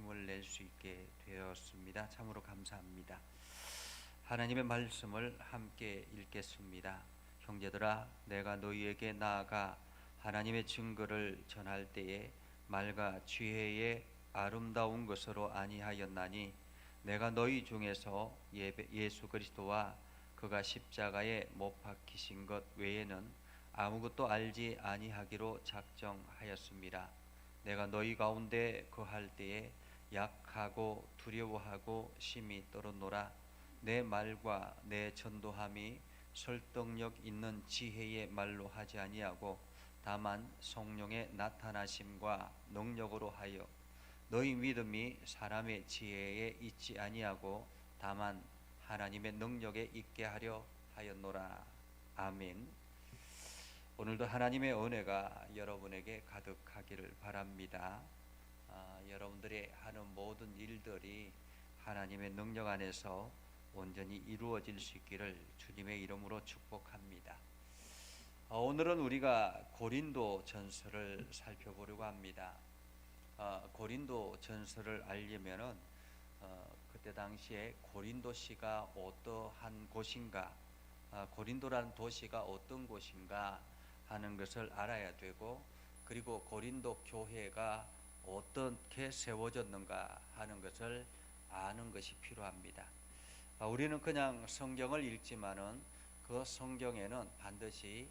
말씀을 낼 수 있게 되었습니다. 참으로 감사합니다. 하나님의 말씀을 함께 읽겠습니다. 형제들아, 내가 너희에게 나아가 하나님의 증거를 전할 때에 말과 지혜의 아름다운 것으로 아니하였나니 내가 너희 중에서 예수 그리스도와 그가 십자가에 못 박히신 것 외에는 아무것도 알지 아니하기로 작정하였습니다. 내가 너희 가운데 거할 때에 약하고 두려워하고 심히 떨었노라. 내 말과 내 전도함이 설득력 있는 지혜의 말로 하지 아니하고 다만 성령의 나타나심과 능력으로 하여 너희 믿음이 사람의 지혜에 있지 아니하고 다만 하나님의 능력에 있게 하려 하였노라. 아멘. 오늘도 하나님의 은혜가 여러분에게 가득하기를 바랍니다. 여러분들이 하는 모든 일들이 하나님의 능력 안에서 온전히 이루어질 수 있기를 주님의 이름으로 축복합니다. 오늘은 우리가 고린도 전서를 살펴보려고 합니다. 고린도 전서를 알려면은 그때 당시에 고린도시가 어떠한 곳인가, 고린도라는 도시가 어떤 곳인가 하는 것을 알아야 되고, 그리고 고린도 교회가 어떻게 세워졌는가 하는 것을 아는 것이 필요합니다. 우리는 그냥 성경을 읽지만은 그 성경에는 반드시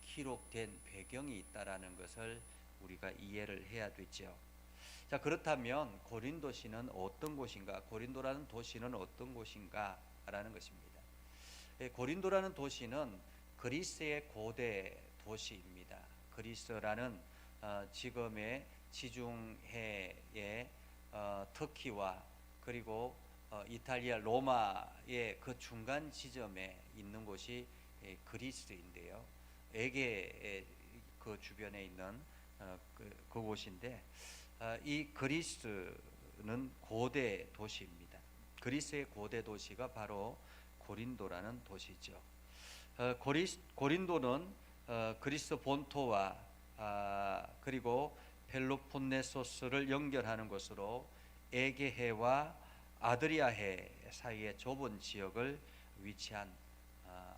기록된 배경이 있다라는 것을 우리가 이해를 해야 되죠. 자, 그렇다면 고린도시는 어떤 곳인가? 고린도라는 도시는 어떤 곳인가? 라는 것입니다. 고린도라는 도시는 그리스의 고대 도시입니다. 그리스라는 지금의 지중해의 터키와 그리고 이탈리아 로마의 그 중간 지점에 있는 곳이 그리스인데요. 에게 그 주변에 있는 그곳인데, 이 그리스는 고대 도시입니다. 그리스의 고대 도시가 바로 고린도라는 도시죠. 고린도는 그리스 본토와 그리고 펠로폰네소스를 연결하는 것으로 에게해와 아드리아해 사이의 좁은 지역을 위치한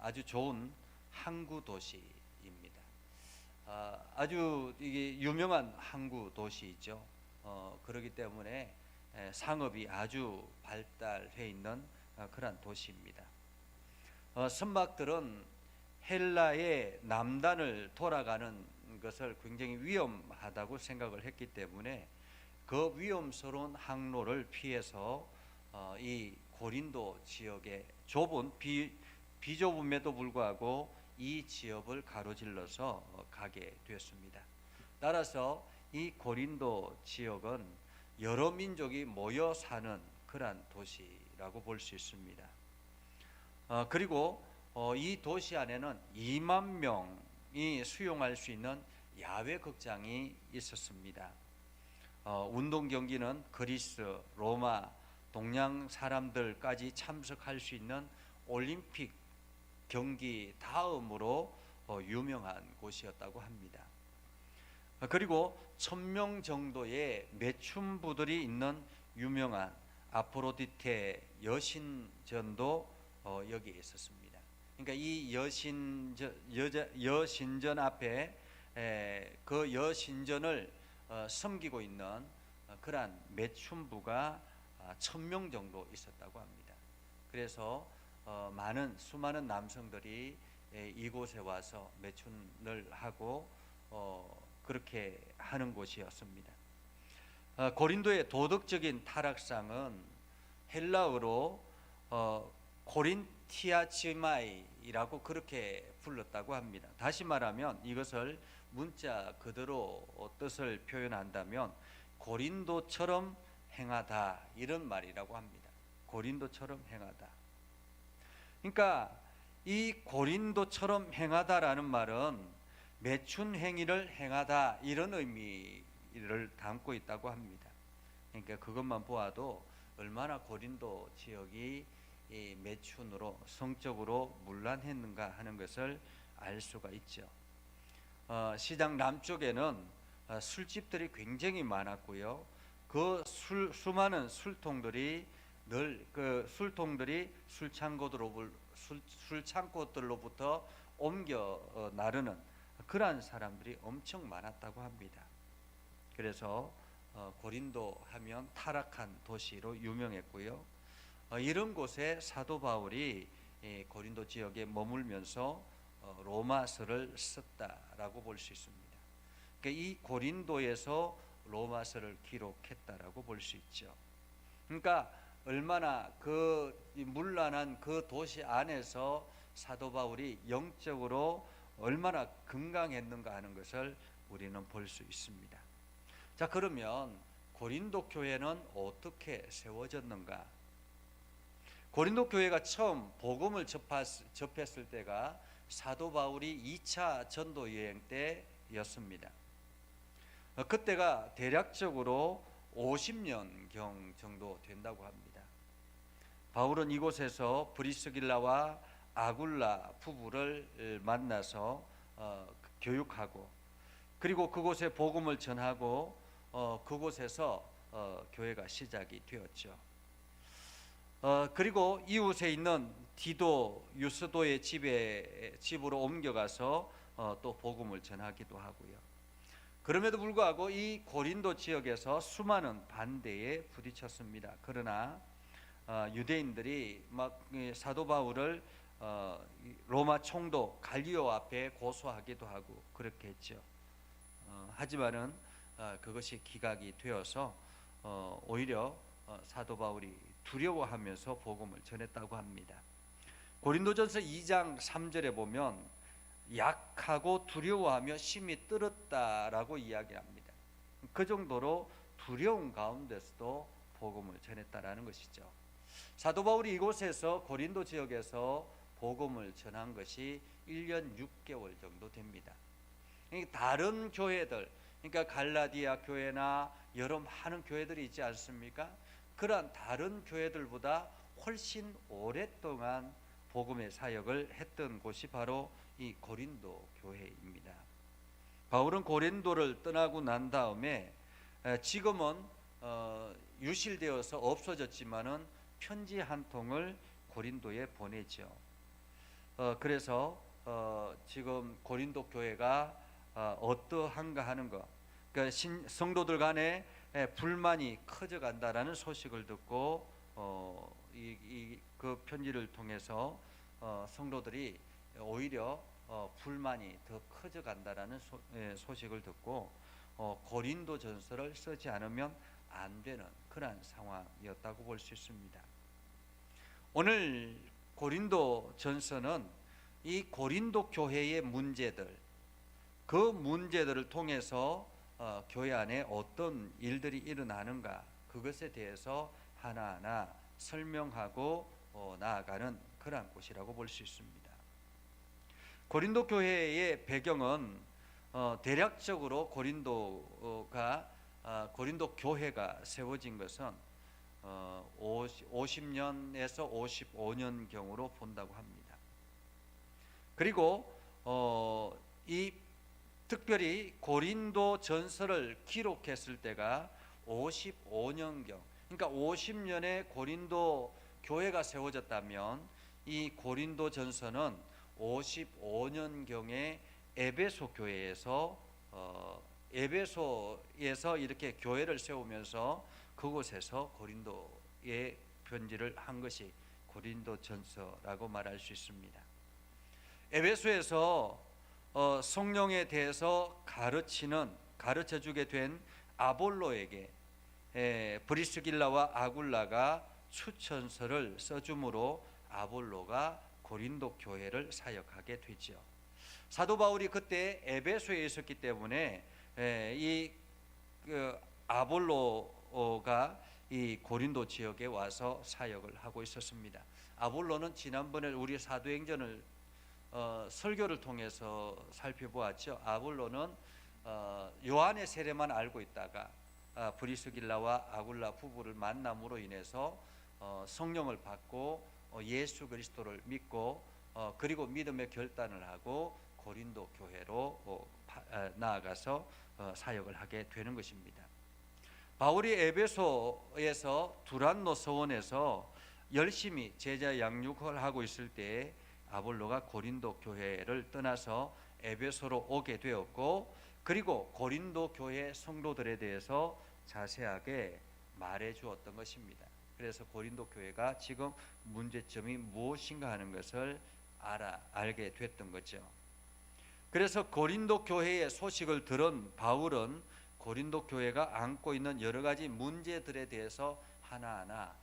아주 좋은 항구 도시입니다. 아주 이게 유명한 항구 도시이죠. 그렇기 때문에 상업이 아주 발달해 있는 그런 도시입니다. 선박들은 헬라의 남단을 돌아가는 것을 굉장히 위험하다고 생각을 했기 때문에 그 위험스러운 항로를 피해서 이 고린도 지역의 좁은 비좁음에도 불구하고 이 지역을 가로질러서 가게 되었습니다. 따라서 이 고린도 지역은 여러 민족이 모여 사는 그러한 도시라고 볼 수 있습니다. 그리고 이 도시 안에는 2만 명이 수용할 수 있는 야외 극장이 있었습니다. 운동 경기는 그리스, 로마, 동양 사람들까지 참석할 수 있는 올림픽 경기 다음으로 유명한 곳이었다고 합니다. 그리고 1000명 정도의 매춘부들이 있는 유명한 아프로디테 여신전도 여기에 있었습니다. 그러니까 이 여신전 앞에 그 여신전을 섬기고 있는 그러한 매춘부가 1000명 정도 있었다고 합니다. 그래서 수많은 남성들이 이곳에 와서 매춘을 하고 그렇게 하는 곳이었습니다. 고린도의 도덕적인 타락상은 헬라어로 코린티아치마이라고 그렇게 불렀다고 합니다. 다시 말하면 이것을 문자 그대로 뜻을 표현한다면 고린도처럼 행하다, 이런 말이라고 합니다. 고린도처럼 행하다. 그러니까 이 고린도처럼 행하다라는 말은 매춘 행위를 행하다, 이런 의미를 담고 있다고 합니다. 그러니까 그것만 보아도 얼마나 고린도 지역이 이 매춘으로 성적으로 문란했는가 하는 것을 알 수가 있죠. 시장 남쪽에는 술집들이 굉장히 많았고요. 수많은 술통들이 늘 그 술통들이 술창고들로부터 옮겨 나르는 그러한 사람들이 엄청 많았다고 합니다. 그래서 고린도 하면 타락한 도시로 유명했고요. 이런 곳에 사도 바울이 고린도 지역에 머물면서 로마서를 썼다라고 볼 수 있습니다. 그러니까 이 고린도에서 로마서를 기록했다라고 볼 수 있죠. 그러니까 얼마나 그 문란한 그 도시 안에서 사도 바울이 영적으로 얼마나 건강했는가 하는 것을 우리는 볼 수 있습니다. 자, 그러면 고린도 교회는 어떻게 세워졌는가? 고린도 교회가 처음 복음을 접했을 때가 사도 바울이 2차 전도 여행 때였습니다. 그때가 대략적으로 50년경 정도 된다고 합니다. 바울은 이곳에서 브리스길라와 아굴라 부부를 만나서 교육하고, 그리고 그곳에 복음을 전하고 그곳에서 교회가 시작이 되었죠. 그리고 이웃에 있는 디도, 유스도의 집으로 옮겨가서 또 복음을 전하기도 하고요. 그럼에도 불구하고 이 고린도 지역에서 수많은 반대에 부딪혔습니다. 그러나 유대인들이 막 사도 바울을 로마 총독 갈리오 앞에 고소하기도 하고 그렇게 했죠. 하지만은 그것이 기각이 되어서 오히려 사도 바울이 두려워하면서 복음을 전했다고 합니다. 고린도전서 2장 3절에 보면 약하고 두려워하며 심히 떨었다라고 이야기합니다. 그 정도로 두려운 가운데서도 복음을 전했다라는 것이죠. 사도 바울이 이곳에서 고린도 지역에서 복음을 전한 것이 1년 6개월 정도 됩니다. 다른 교회들, 그러니까 갈라디아 교회나 여러 많은 교회들이 있지 않습니까? 그러한 다른 교회들보다 훨씬 오랫동안 복음의 사역을 했던 곳이 바로 이 고린도 교회입니다. 바울은 고린도를 떠나고 난 다음에 지금은 유실되어서 없어졌지만은 편지 한 통을 고린도에 보내죠. 그래서 지금 고린도 교회가 어떠한가 하는 것, 그러니까 성도들 간에 불만이 커져간다라는 소식을 듣고 그 편지를 통해서 성도들이 오히려 불만이 더 커져간다라는 소식을 듣고 고린도 전서를 쓰지 않으면 안 되는 그러한 상황이었다고 볼 수 있습니다. 오늘 고린도 전서는 이 고린도 교회의 문제들, 그 문제들을 통해서 교회 안에 어떤 일들이 일어나는가, 그것에 대해서 하나하나 설명하고 나아가는 그러한 곳이라고 볼 수 있습니다. 고린도 교회의 배경은 대략적으로 고린도 교회가 세워진 것은 50년에서 55년경으로 본다고 합니다. 그리고 이 특별히 고린도 전서를 기록했을 때가 55년경, 그러니까 50년에 고린도 교회가 세워졌다면 이 고린도 전서는 55년경에 에베소 교회에서 이렇게 교회를 세우면서 그곳에서 고린도에 편지를 한 것이 고린도 전서라고 말할 수 있습니다. 에베소에서 성령에 대해서 가르쳐주게 된 아볼로에게 브리스길라와 아굴라가 추천서를 써줌으로 아볼로가 고린도 교회를 사역하게 되죠. 사도 바울이 그때 에베소에 있었기 때문에 이 아볼로가 이 고린도 지역에 와서 사역을 하고 있었습니다. 아볼로는 지난번에 우리 사도행전을 설교를 통해서 살펴보았죠. 아볼로는 요한의 세례만 알고 있다가 브리스길라와 아굴라 부부를 만남으로 인해서 성령을 받고 예수 그리스도를 믿고 그리고 믿음의 결단을 하고 고린도 교회로 나아가서 사역을 하게 되는 것입니다. 바울이 에베소에서 두란노 서원에서 열심히 제자 양육을 하고 있을 때 아볼로가 고린도 교회를 떠나서 에베소로 오게 되었고, 그리고 고린도 교회 성도들에 대해서 자세하게 말해 주었던 것입니다. 그래서 고린도 교회가 지금 문제점이 무엇인가 하는 것을 알게 됐던 거죠. 그래서 고린도 교회의 소식을 들은 바울은 고린도 교회가 안고 있는 여러 가지 문제들에 대해서 하나하나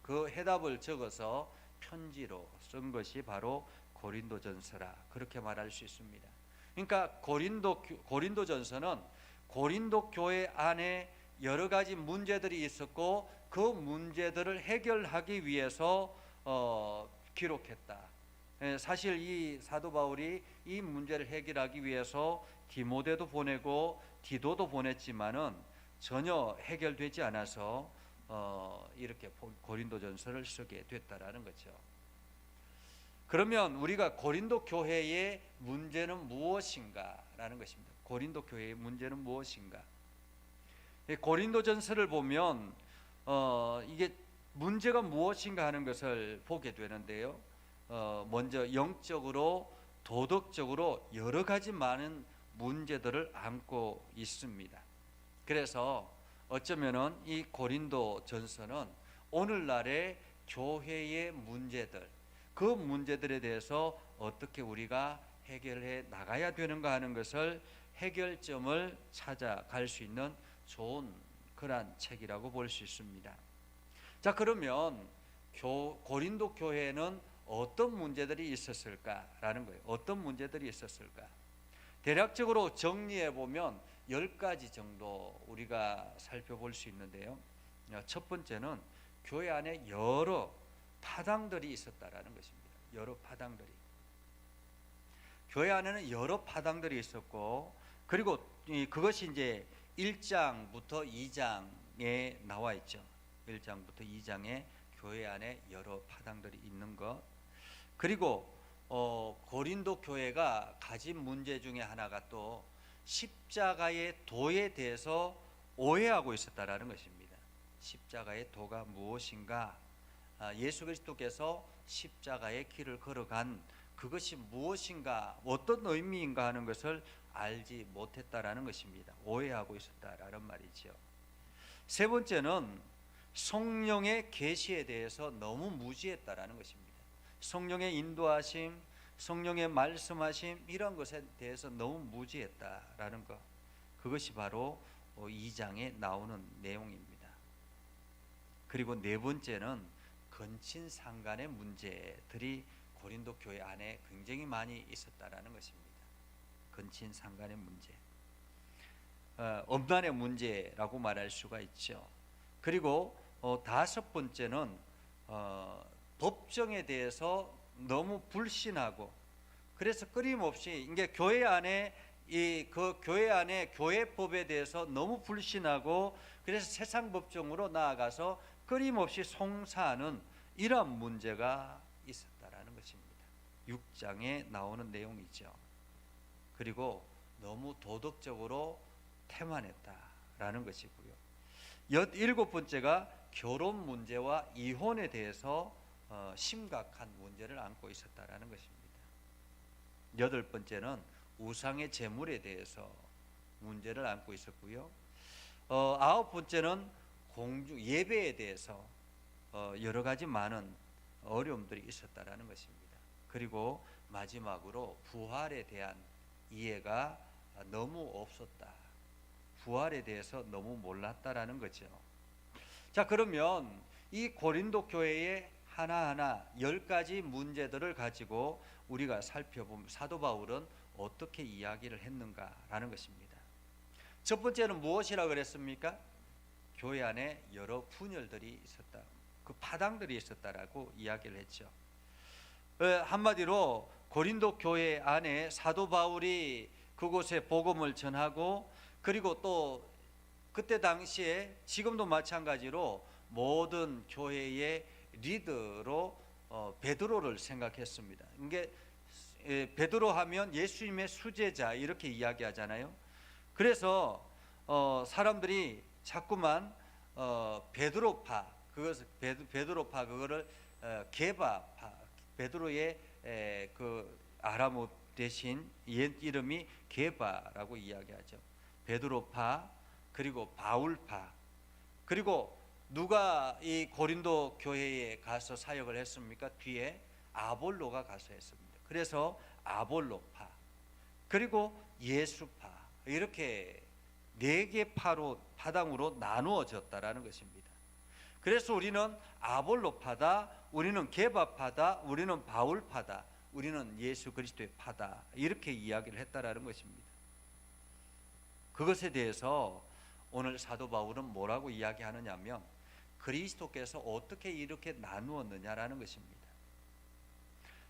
그 해답을 적어서 편지로 쓴 것이 바로 고린도전서라, 그렇게 말할 수 있습니다. 그러니까 고린도전서는 고린도 교회 안에 여러 가지 문제들이 있었고, 그 문제들을 해결하기 위해서 기록했다. 사실 이 사도 바울이 이 문제를 해결하기 위해서 디모데도 보내고 디도도 보냈지만은 전혀 해결되지 않아서 이렇게 고린도전서를 쓰게 됐다라는 거죠. 그러면 우리가 고린도 교회의 문제는 무엇인가라는 것입니다. 고린도 교회의 문제는 무엇인가? 고린도전서를 보면 이게 문제가 무엇인가 하는 것을 보게 되는데요. 먼저 영적으로, 도덕적으로 여러 가지 많은 문제들을 안고 있습니다. 그래서 어쩌면은 이 고린도전서는 오늘날의 교회의 문제들, 그 문제들에 대해서 어떻게 우리가 해결해 나가야 되는가 하는 것을, 해결점을 찾아갈 수 있는 좋은 그러한 책이라고 볼 수 있습니다. 자, 그러면 고린도 교회에는 어떤 문제들이 있었을까라는 거예요. 어떤 문제들이 있었을까? 대략적으로 정리해 보면 10가지 정도 우리가 살펴볼 수 있는데요. 첫 번째는 교회 안에 여러 파당들이 있었다라는 것입니다. 여러 파당들이. 교회 안에는 여러 파당들이 있었고, 그리고 그것이 이제 1장부터 2장에 나와 있죠. 1장부터 2장에 교회 안에 여러 파당들이 있는 것. 그리고 고린도 교회가 가진 문제 중에 하나가 또 십자가의 도에 대해서 오해하고 있었다라는 것입니다. 십자가의 도가 무엇인가? 예수 그리스도께서 십자가의 길을 걸어간 그것이 무엇인가, 어떤 의미인가 하는 것을 알지 못했다라는 것입니다. 오해하고 있었다라는 말이죠. 세 번째는 성령의 계시에 대해서 너무 무지했다라는 것입니다. 성령의 인도하심, 성령의 말씀하심, 이런 것에 대해서 너무 무지했다라는 것, 그것이 바로 2장에 나오는 내용입니다. 그리고 네 번째는 근친상간의 문제들이 고린도 교회 안에 굉장히 많이 있었다라는 것입니다. 근친상간의 문제, 엄난의 문제라고 말할 수가 있죠. 그리고 다섯 번째는 법정에 대해서 너무 불신하고, 그래서 끊임없이 이게 교회 안에 교회 안에 교회법에 대해서 너무 불신하고, 그래서 세상 법정으로 나아가서 끊임없이 송사하는 이러한 문제가 있었다라는 것입니다. 6장에 나오는 내용이죠. 그리고 너무 도덕적으로 태만했다라는 것이고요. 일곱 번째가 결혼 문제와 이혼에 대해서 심각한 문제를 안고 있었다라는 것입니다. 여덟 번째는 우상의 제물에 대해서 문제를 안고 있었고요. 아홉 번째는 예배에 대해서 여러 가지 많은 어려움들이 있었다라는 것입니다. 그리고 마지막으로 부활에 대한 이해가 너무 없었다. 부활에 대해서 너무 몰랐다라는 거죠. 자, 그러면 이 고린도 교회의 하나하나 10가지 문제들을 가지고 우리가 살펴보면 사도 바울은 어떻게 이야기를 했는가라는 것입니다. 첫 번째는 무엇이라고 그랬습니까? 교회 안에 여러 분열들이 있었다, 그 파당들이 있었다라고 이야기를 했죠. 한마디로 고린도 교회 안에 사도 바울이 그곳에 복음을 전하고, 그리고 또 그때 당시에 지금도 마찬가지로 모든 교회의 리더로 베드로를 생각했습니다. 이게 베드로 하면 예수님의 수제자 이렇게 이야기하잖아요. 그래서 사람들이 자꾸만 베드로파, 그것을 베드로파, 그거를 게바파, 베드로의 그 아람어 대신 옛 이름이 게바라고 이야기하죠. 베드로파, 그리고 바울파, 그리고 누가 이 고린도 교회에 가서 사역을 했습니까? 뒤에 아볼로가 가서 했습니다. 그래서 아볼로파, 그리고 예수파, 이렇게 네 개 파당으로 나누어졌다라는 것입니다. 그래서 우리는 아볼로파다, 우리는 게바파다, 우리는 바울파다, 우리는 예수 그리스도의 파다, 이렇게 이야기를 했다라는 것입니다. 그것에 대해서 오늘 사도 바울은 뭐라고 이야기하느냐면 그리스도께서 어떻게 이렇게 나누었느냐라는 것입니다.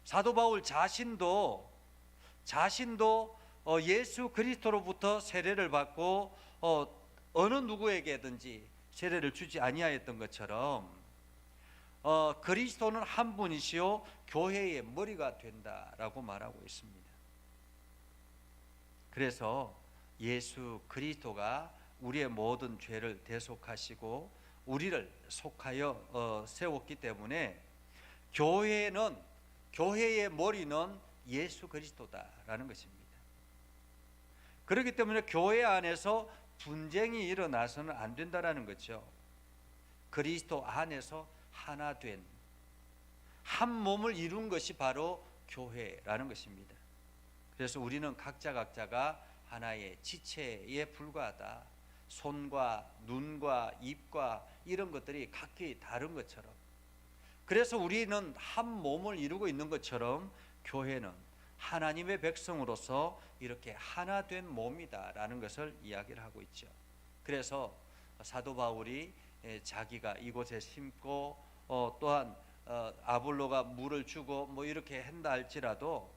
사도 바울 자신도 예수 그리스도로부터 세례를 받고 어느 누구에게든지 세례를 주지 아니하였던 것처럼 그리스도는 한 분이시요 교회의 머리가 된다라고 말하고 있습니다. 그래서 예수 그리스도가 우리의 모든 죄를 대속하시고 우리를 속하여 세웠기 때문에 교회의 머리는 예수 그리스도다라는 것입니다. 그렇기 때문에 교회 안에서 분쟁이 일어나서는 안 된다라는 거죠. 그리스도 안에서 하나 된 한 몸을 이룬 것이 바로 교회라는 것입니다. 그래서 우리는 각자가 하나의 지체에 불과하다. 손과 눈과 입과 이런 것들이 각기 다른 것처럼, 그래서 우리는 한 몸을 이루고 있는 것처럼 교회는 하나님의 백성으로서 이렇게 하나 된 몸이다라는 것을 이야기를 하고 있죠. 그래서 사도 바울이 자기가 이곳에 심고 또한 아볼로가 물을 주고 뭐 이렇게 한다 할지라도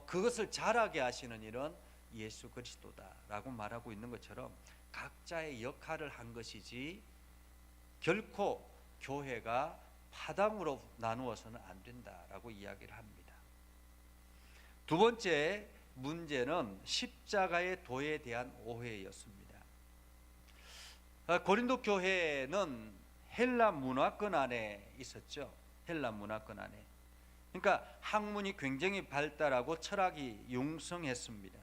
그것을 자라게 하시는 일은 예수 그리스도다라고 말하고 있는 것처럼 각자의 역할을 한 것이지 결코 교회가 파당으로 나누어서는 안 된다라고 이야기를 합니다. 두 번째 문제는 십자가의 도에 대한 오해였습니다. 고린도 교회는 헬라 문화권 안에 있었죠. 헬라 문화권 안에. 그러니까 학문이 굉장히 발달하고 철학이 융성했습니다.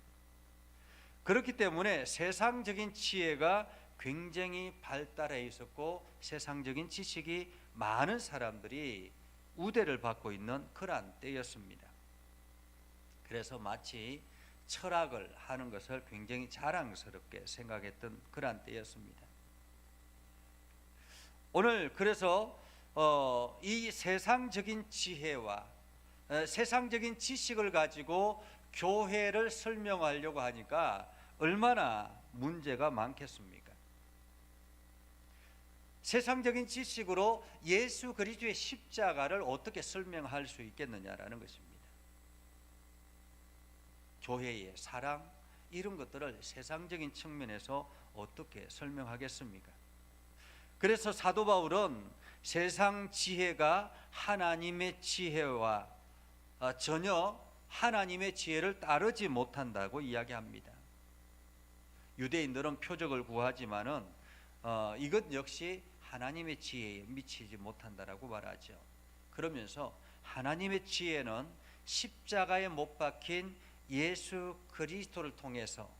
그렇기 때문에 세상적인 지혜가 굉장히 발달해 있었고 세상적인 지식이 많은 사람들이 우대를 받고 있는 그러한 때였습니다. 그래서 마치 철학을 하는 것을 굉장히 자랑스럽게 생각했던 그러한 때였습니다. 오늘 그래서 이 세상적인 지혜와 세상적인 지식을 가지고 교회를 설명하려고 하니까 얼마나 문제가 많겠습니까? 세상적인 지식으로 예수 그리스도의 십자가를 어떻게 설명할 수 있겠느냐라는 것입니다. 교회의 사랑 이런 것들을 세상적인 측면에서 어떻게 설명하겠습니까? 그래서 사도 바울은 세상 지혜가 하나님의 지혜와 전혀 하나님의 지혜를 따르지 못한다고 이야기합니다. 유대인들은 표적을 구하지만은 이것 역시 하나님의 지혜에 미치지 못한다라고 말하죠. 그러면서 하나님의 지혜는 십자가에 못 박힌 예수 그리스도를 통해서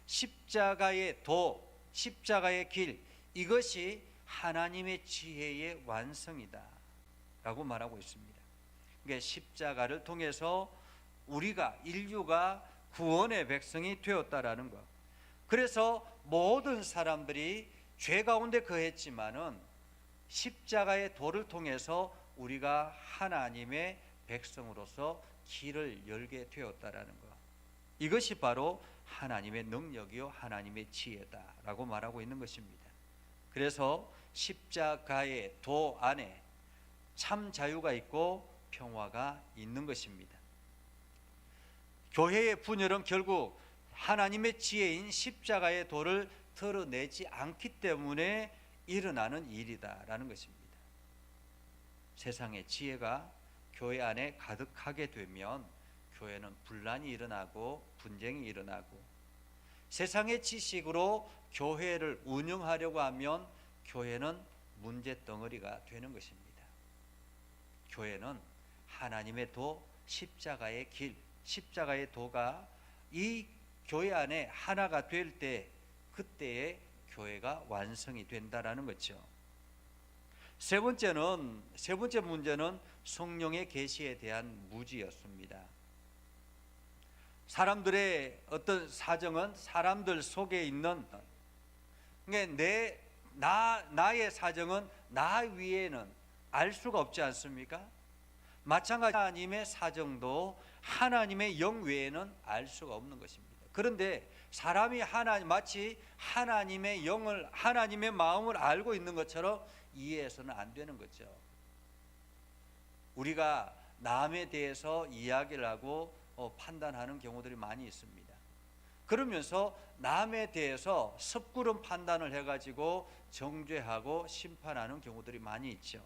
십자가의 도, 십자가의 길, 이것이 하나님의 지혜의 완성이다 라고 말하고 있습니다. 그러니까 십자가를 통해서 우리가 인류가 구원의 백성이 되었다라는 것. 그래서 모든 사람들이 죄 가운데 거했지만은 십자가의 도를 통해서 우리가 하나님의 백성으로서 길을 열게 되었다라는 것. 이것이 바로 하나님의 능력이요 하나님의 지혜다라고 말하고 있는 것입니다. 그래서 십자가의 도 안에 참 자유가 있고 평화가 있는 것입니다. 교회의 분열은 결국 하나님의 지혜인 십자가의 도를 드러내지 않기 때문에 일어나는 일이다라는 것입니다. 세상의 지혜가 교회 안에 가득하게 되면 교회는 분란이 일어나고 분쟁이 일어나고 세상의 지식으로 교회를 운영하려고 하면 교회는 문제 덩어리가 되는 것입니다. 교회는 하나님의 도, 십자가의 길, 십자가의 도가 이 교회 안에 하나가 될 때, 그때에 교회가 완성이 된다라는 거죠. 세 번째 문제는 성령의 계시에 대한 무지였습니다. 사람들의 어떤 사정은 사람들 속에 있는, 나의 사정은 나 위에는 알 수가 없지 않습니까? 마찬가지 하나님의 사정도 하나님의 영 외에는 알 수가 없는 것입니다. 그런데 사람이 마치 하나님의 영을, 하나님의 마음을 알고 있는 것처럼 이해해서는 안 되는 거죠. 우리가 남에 대해서 이야기를 하고 판단하는 경우들이 많이 있습니다. 그러면서 남에 대해서 섣부른 판단을 해가지고 정죄하고 심판하는 경우들이 많이 있죠.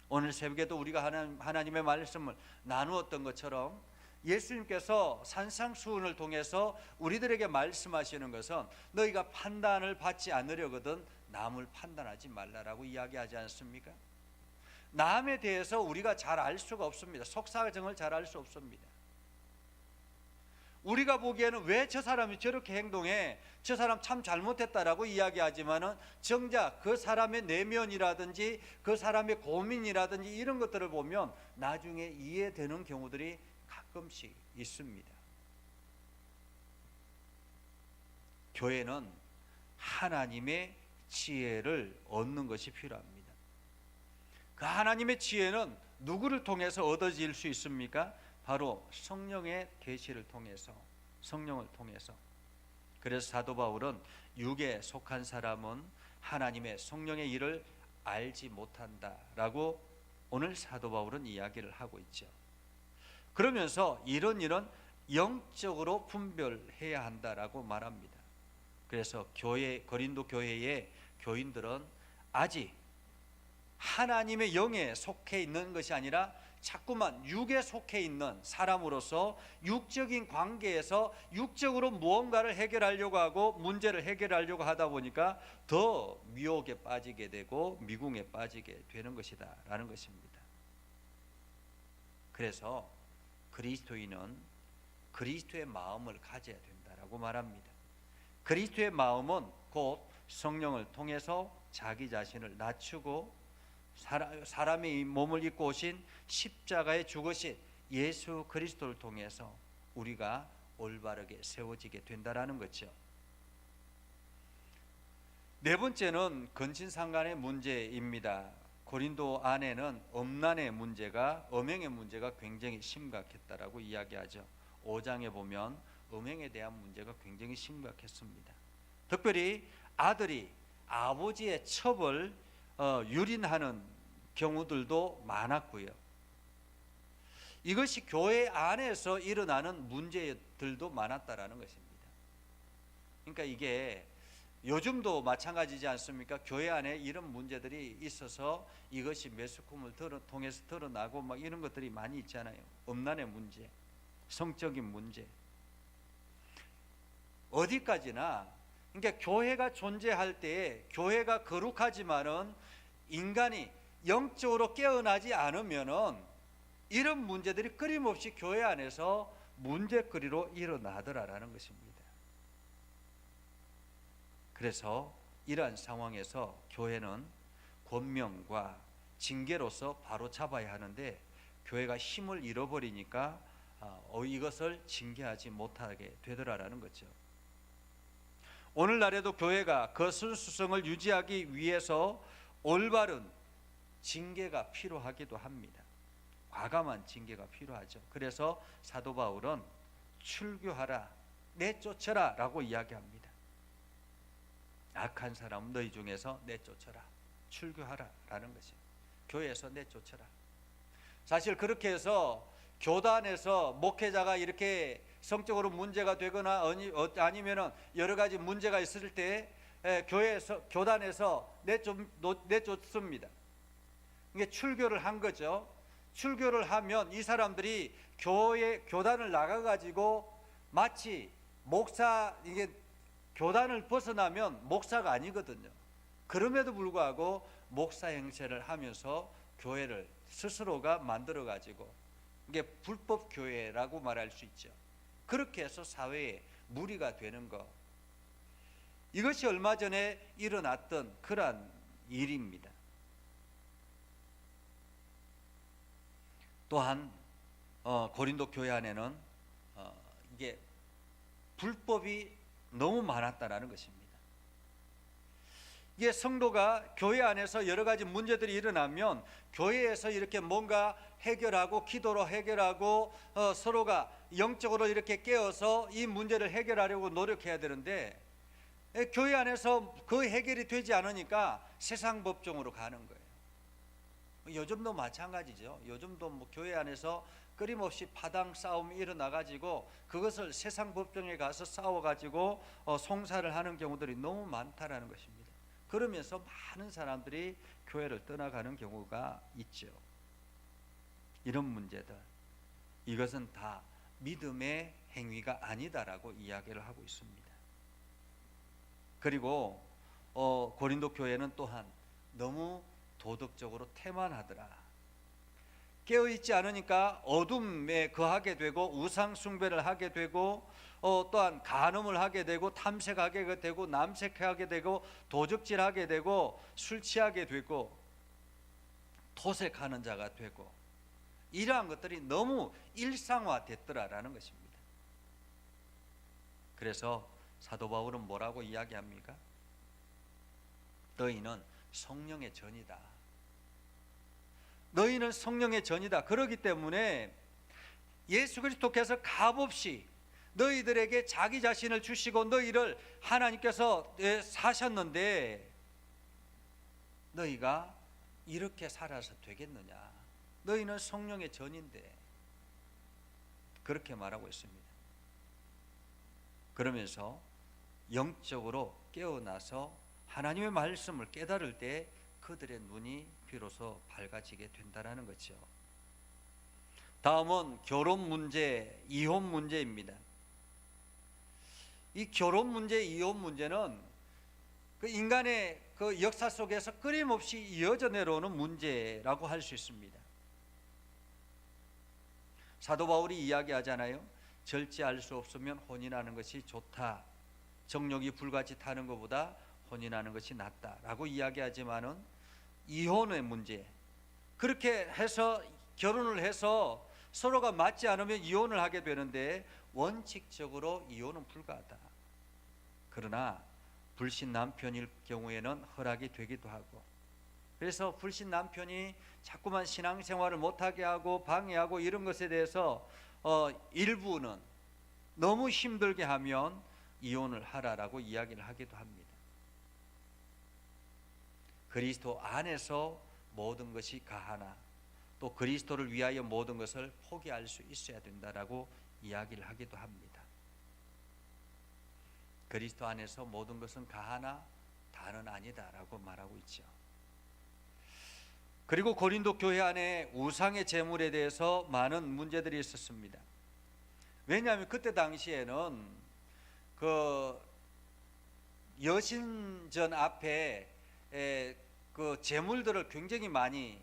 오늘 새벽에도 우리가 하나님의 말씀을 나누었던 것처럼 예수님께서 산상수훈을 통해서 우리들에게 말씀하시는 것은 너희가 판단을 받지 않으려거든 남을 판단하지 말라라고 이야기하지 않습니까? 남에 대해서 우리가 잘 알 수가 없습니다. 속사정을 잘 알 수 없습니다. 우리가 보기에는 왜 저 사람이 저렇게 행동해, 저 사람 참 잘못했다라고 이야기하지만은 정작 그 사람의 내면이라든지 그 사람의 고민이라든지 이런 것들을 보면 나중에 이해되는 경우들이 가끔씩 있습니다. 교회는 하나님의 지혜를 얻는 것이 필요합니다. 그 하나님의 지혜는 누구를 통해서 얻어질 수 있습니까? 바로 성령의 계시를 통해서, 성령을 통해서. 그래서 사도 바울은 육에 속한 사람은 하나님의 성령의 일을 알지 못한다라고 오늘 사도 바울은 이야기를 하고 있죠. 그러면서 이런 일은 영적으로 분별해야 한다라고 말합니다. 그래서 고린도 교회의 교인들은 아직 하나님의 영에 속해 있는 것이 아니라 자꾸만 육에 속해 있는 사람으로서 육적인 관계에서 육적으로 무언가를 해결하려고 하고 문제를 해결하려고 하다 보니까 더 미혹에 빠지게 되고 미궁에 빠지게 되는 것이다 라는 것입니다. 그래서 그리스도인은 그리스도의 마음을 가져야 된다라고 말합니다. 그리스도의 마음은 곧 성령을 통해서 자기 자신을 낮추고 사람의 몸을 입고 오신 십자가에 죽으신 예수 그리스도를 통해서 우리가 올바르게 세워지게 된다라는 거죠. 네 번째는 근친상간의 문제입니다. 고린도 안에는 음란의 문제가, 음행의 문제가 굉장히 심각했다라고 이야기하죠. 5장에 보면 음행에 대한 문제가 굉장히 심각했습니다. 특별히 아들이 아버지의 첩을 유린하는 경우들도 많았고요. 이것이 교회 안에서 일어나는 문제들도 많았다라는 것입니다. 그러니까 이게 요즘도 마찬가지지 않습니까? 교회 안에 이런 문제들이 있어서 이것이 매스컴을 통해서 드러나고 막 이런 것들이 많이 있잖아요. 음란의 문제, 성적인 문제. 어디까지나, 그러니까 교회가 존재할 때에 교회가 거룩하지만은 인간이 영적으로 깨어나지 않으면은 이런 문제들이 끊임없이 교회 안에서 문제거리로 일어나더라라는 것입니다. 그래서 이러한 상황에서 교회는 권명과 징계로서 바로 잡아야 하는데 교회가 힘을 잃어버리니까 이것을 징계하지 못하게 되더라라는 거죠. 오늘날에도 교회가 그 순수성을 유지하기 위해서 올바른 징계가 필요하기도 합니다. 과감한 징계가 필요하죠. 그래서 사도 바울은 출교하라, 내쫓아라 라고 이야기합니다. 악한 사람 너희 중에서 내쫓아라, 출교하라 라는 것입니다. 교회에서 내쫓아라. 사실 그렇게 해서 교단에서 목회자가 이렇게 성적으로 문제가 되거나 아니면 여러 가지 문제가 있을 때 교회에서, 교단에서 내쫓습니다. 이게 출교를 한 거죠. 출교를 하면 이 사람들이 교단을 나가가지고 마치 목사, 이게 교단을 벗어나면 목사가 아니거든요. 그럼에도 불구하고 목사 행세를 하면서 교회를 스스로가 만들어 가지고, 이게 불법 교회라고 말할 수 있죠. 그렇게 해서 사회에 무리가 되는 것, 이것이 얼마 전에 일어났던 그러한 일입니다. 또한 고린도 교회 안에는 이게 불법이 너무 많았다라는 것입니다. 이게 성도가 교회 안에서 여러 가지 문제들이 일어나면 교회에서 이렇게 뭔가 해결하고 기도로 해결하고 서로가 영적으로 이렇게 깨어서 이 문제를 해결하려고 노력해야 되는데, 교회 안에서 그 해결이 되지 않으니까 세상 법정으로 가는 거예요. 요즘도 마찬가지죠. 요즘도 뭐 교회 안에서 끊임없이 파당 싸움이 일어나 가지고 그것을 세상 법정에 가서 싸워 가지고 송사를 하는 경우들이 너무 많다라는 것입니다. 그러면서 많은 사람들이 교회를 떠나가는 경우가 있죠. 이런 문제들, 이것은 다 믿음의 행위가 아니다라고 이야기를 하고 있습니다. 그리고 고린도 교회는 또한 너무 도덕적으로 태만하더라. 깨어있지 않으니까 어둠에 거하게 되고 우상 숭배를 하게 되고 또한 간음을 하게 되고 탐색하게 되고 남색하게 되고 도적질하게 되고 술 취하게 되고 토색하는 자가 되고, 이러한 것들이 너무 일상화됐더라라는 것입니다. 그래서 사도 바울은 뭐라고 이야기합니까? 너희는 성령의 전이다. 너희는 성령의 전이다. 그렇기 때문에 예수 그리스도께서 값없이 너희들에게 자기 자신을 주시고 너희를 하나님께서 사셨는데 너희가 이렇게 살아서 되겠느냐? 너희는 성령의 전인데, 그렇게 말하고 있습니다. 그러면서 영적으로 깨어나서 하나님의 말씀을 깨달을 때 그들의 눈이 비로소 밝아지게 된다는 거죠. 다음은 결혼 문제, 이혼 문제입니다. 이 결혼 문제, 이혼 문제는 그 인간의 그 역사 속에서 끊임없이 이어져 내려오는 문제라고 할 수 있습니다. 사도 바울이 이야기하잖아요. 절제할 수 없으면 혼인하는 것이 좋다. 정욕이 불같이 타는 것보다 혼인하는 것이 낫다라고 이야기하지만은 이혼의 문제, 그렇게 해서 결혼을 해서 서로가 맞지 않으면 이혼을 하게 되는데 원칙적으로 이혼은 불가하다. 그러나 불신 남편일 경우에는 허락이 되기도 하고, 그래서 불신 남편이 자꾸만 신앙생활을 못하게 하고 방해하고 이런 것에 대해서 일부는 너무 힘들게 하면 이혼을 하라라고 이야기를 하기도 합니다. 그리스도 안에서 모든 것이 가하나 또 그리스도를 위하여 모든 것을 포기할 수 있어야 된다라고 이야기를 하기도 합니다. 그리스도 안에서 모든 것은 가하나 다는 아니다라고 말하고 있죠. 그리고 고린도 교회 안에 우상의 제물에 대해서 많은 문제들이 있었습니다. 왜냐하면 그때 당시에는 그 여신전 앞에 그 제물들을 굉장히 많이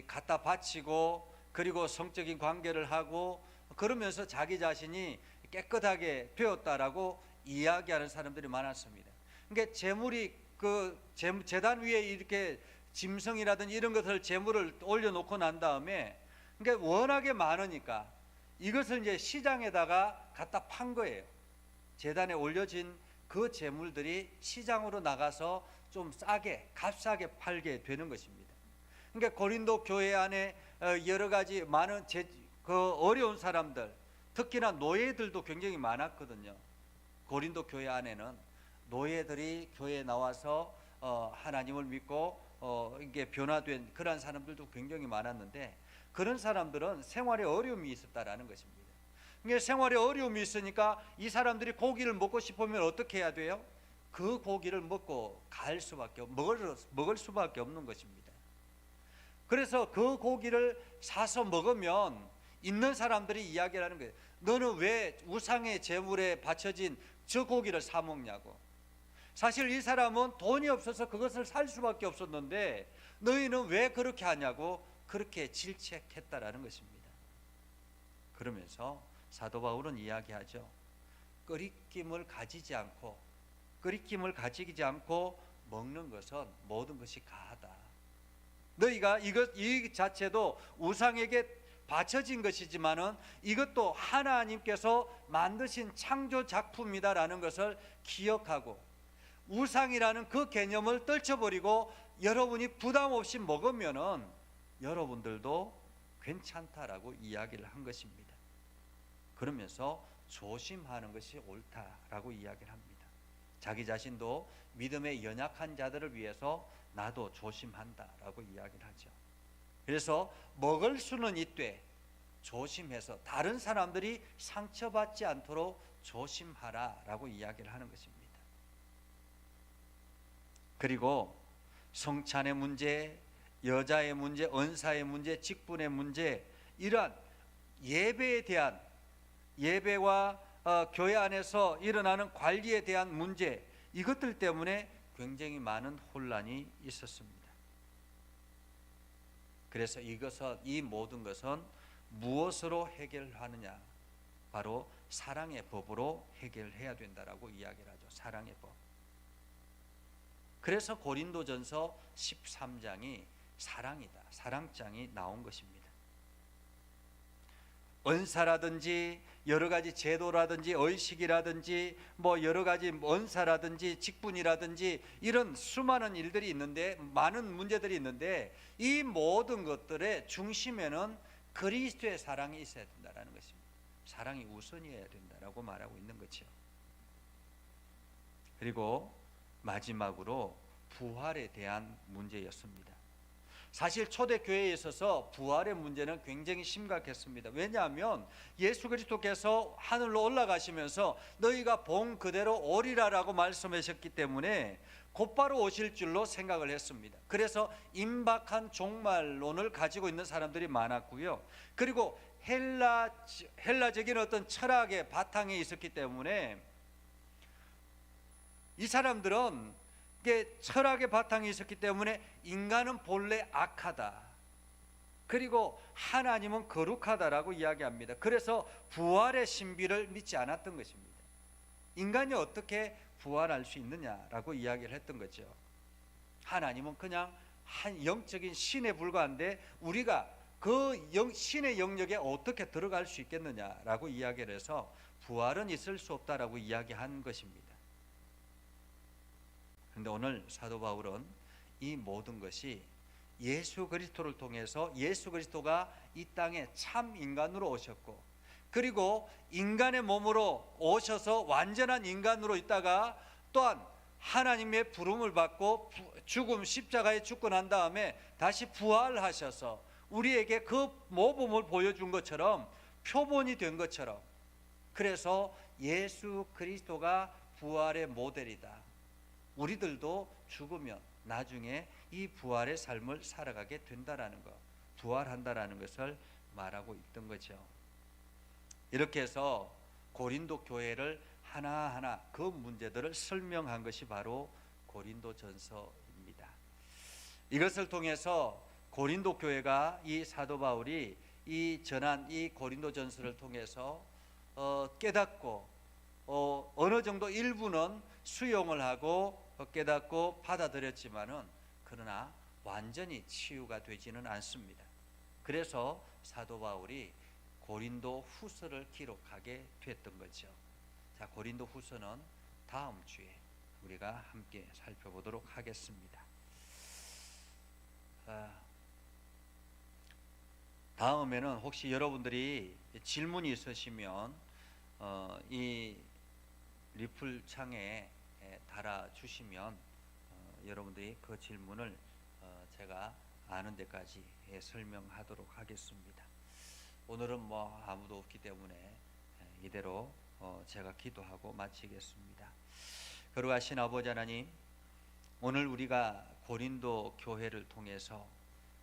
갖다 바치고 그리고 성적인 관계를 하고 그러면서 자기 자신이 깨끗하게 되었다라고 이야기하는 사람들이 많았습니다. 그러니까 제물이 그 제단 위에 이렇게 짐승이라든지 이런 것을 제물을 올려놓고 난 다음에 그러니까 워낙에 많으니까 이것을 이제 시장에다가 갖다 판 거예요. 제단에 올려진 그 제물들이 시장으로 나가서 좀 싸게 값싸게 팔게 되는 것입니다. 그러니까 고린도 교회 안에 여러 가지 많은 그 어려운 사람들, 특히나 노예들도 굉장히 많았거든요. 고린도 교회 안에는 노예들이 교회에 나와서 하나님을 믿고 이게 변화된 그런 사람들도 굉장히 많았는데, 그런 사람들은 생활에 어려움이 있었다라는 것입니다. 그러니까 생활에 어려움이 있으니까 이 사람들이 고기를 먹고 싶으면 어떻게 해야 돼요? 그 고기를 먹고 갈 수밖에 먹을 수밖에 없는 것입니다. 그래서 그 고기를 사서 먹으면 있는 사람들이 이야기를 하는 거예요. 너는 왜 우상의 제물에 바쳐진 저 고기를 사 먹냐고. 사실 이 사람은 돈이 없어서 그것을 살 수밖에 없었는데 너희는 왜 그렇게 하냐고 그렇게 질책했다라는 것입니다. 그러면서 사도 바울은 이야기하죠. 끓임을 가지지 않고 먹는 것은 모든 것이 가하다. 너희가 이 자체도 우상에게 바쳐진 것이지만은 이것도 하나님께서 만드신 창조 작품이다라는 것을 기억하고 우상이라는 그 개념을 떨쳐버리고 여러분이 부담 없이 먹으면은 여러분들도 괜찮다라고 이야기를 한 것입니다. 그러면서 조심하는 것이 옳다라고 이야기를 합니다. 자기 자신도 믿음의 연약한 자들을 위해서 나도 조심한다라고 이야기를 하죠. 그래서 먹을 수는 있되 조심해서 다른 사람들이 상처받지 않도록 조심하라라고 이야기를 하는 것입니다. 그리고 성찬의 문제, 여자의 문제, 언사의 문제, 직분의 문제, 이러한 예배에 대한 예배와 교회 안에서 일어나는 관리에 대한 문제, 이것들 때문에 굉장히 많은 혼란이 있었습니다. 그래서 이 모든 것은 무엇으로 해결하느냐? 바로 사랑의 법으로 해결해야 된다라고 이야기를 하죠. 사랑의 법. 그래서 고린도전서 13장이 사랑이다, 사랑장이 나온 것입니다. 언사라든지 여러 가지 제도라든지 의식이라든지 여러 가지 언사라든지 직분이라든지 이런 수많은 일들이 있는데, 많은 문제들이 있는데, 이 모든 것들의 중심에는 그리스도의 사랑이 있어야 된다는 것입니다. 사랑이 우선이어야 된다라고 말하고 있는 거죠. 그리고 마지막으로 부활에 대한 문제였습니다. 사실 초대교회에 있어서 부활의 문제는 굉장히 심각했습니다. 왜냐하면 예수 그리스도께서 하늘로 올라가시면서 너희가 본 그대로 오리라라고 말씀하셨기 때문에 곧바로 오실 줄로 생각을 했습니다. 그래서 임박한 종말론을 가지고 있는 사람들이 많았고요. 그리고 헬라적인 어떤 철학의 바탕에 있었기 때문에 이 사람들은 철학의 바탕이 있었기 때문에 인간은 본래 악하다, 그리고 하나님은 거룩하다라고 이야기합니다. 그래서 부활의 신비를 믿지 않았던 것입니다. 인간이 어떻게 부활할 수 있느냐라고 이야기를 했던 거죠. 하나님은 그냥 한 영적인 신에 불과한데 우리가 그 신의 영역에 어떻게 들어갈 수 있겠느냐라고 이야기를 해서 부활은 있을 수 없다라고 이야기한 것입니다. 그런데 오늘 사도 바울은 이 모든 것이 예수 그리스도를 통해서 예수 그리스도가 이 땅에 참 인간으로 오셨고, 그리고 인간의 몸으로 오셔서 완전한 인간으로 있다가 또한 하나님의 부름을 받고 죽음 십자가에 죽고 난 다음에 다시 부활하셔서 우리에게 그 모범을 보여준 것처럼, 표본이 된 것처럼, 그래서 예수 그리스도가 부활의 모델이다. 우리들도 죽으면 나중에 이 부활의 삶을 살아가게 된다라는 것, 부활한다라는 것을 말하고 있던 거죠. 이렇게 해서 고린도 교회를 하나하나 그 문제들을 설명한 것이 바로 고린도전서입니다. 이것을 통해서 고린도 교회가 이 사도 바울이 이 전한 이 고린도전서를 통해서 깨닫고 어느 정도 일부는 수용을 하고 깨닫고 받아들였지만은 그러나 완전히 치유가 되지는 않습니다. 그래서 사도 바울이 고린도 후서를 기록하게 됐던 거죠. 자, 고린도 후서는 다음 주에 우리가 함께 살펴보도록 하겠습니다. 다음에는 혹시 여러분들이 질문이 있으시면 이 리플 창에 달아주시면 여러분들이 그 질문을 제가 아는 데까지 설명하도록 하겠습니다. 오늘은 아무도 없기 때문에 이대로 제가 기도하고 마치겠습니다. 거룩하신 아버지 하나님, 오늘 우리가 고린도 교회를 통해서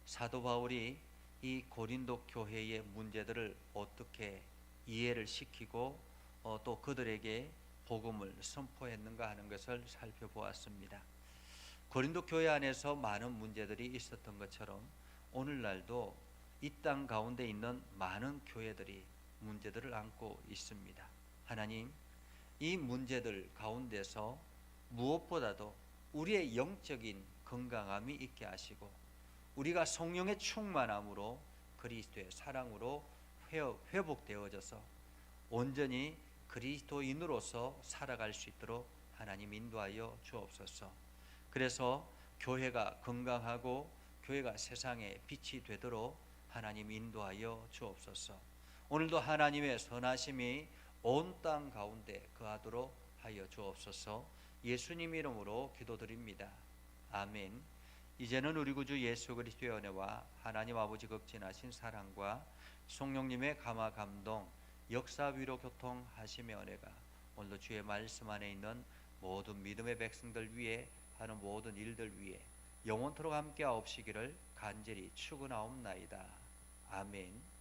사도 바울이 이 고린도 교회의 문제들을 어떻게 이해를 시키고 또 그들에게 복음을 선포했는가 하는 것을 살펴보았습니다. 고린도 교회 안에서 많은 문제들이 있었던 것처럼 오늘날도 이 땅 가운데 있는 많은 교회들이 문제들을 안고 있습니다. 하나님, 이 문제들 가운데서 무엇보다도 우리의 영적인 건강함이 있게 하시고 우리가 성령의 충만함으로 그리스도의 사랑으로 회복되어져서 온전히 그리스도인으로서 살아갈 수 있도록 하나님 인도하여 주옵소서. 그래서 교회가 건강하고 교회가 세상에 빛이 되도록 하나님 인도하여 주옵소서. 오늘도 하나님의 선하심이 온 땅 가운데 거하도록 하여 주옵소서. 예수님 이름으로 기도드립니다. 아멘. 이제는 우리 구주 예수 그리스도의 은혜와 하나님 아버지 극진하신 사랑과 성령님의 감화 감동 역사 위로 교통하심의 은혜가 오늘도 주의 말씀 안에 있는 모든 믿음의 백성들 위에 하는 모든 일들 위에 영원토록 함께 하옵시기를 간절히 축원하옵나이다. 아멘.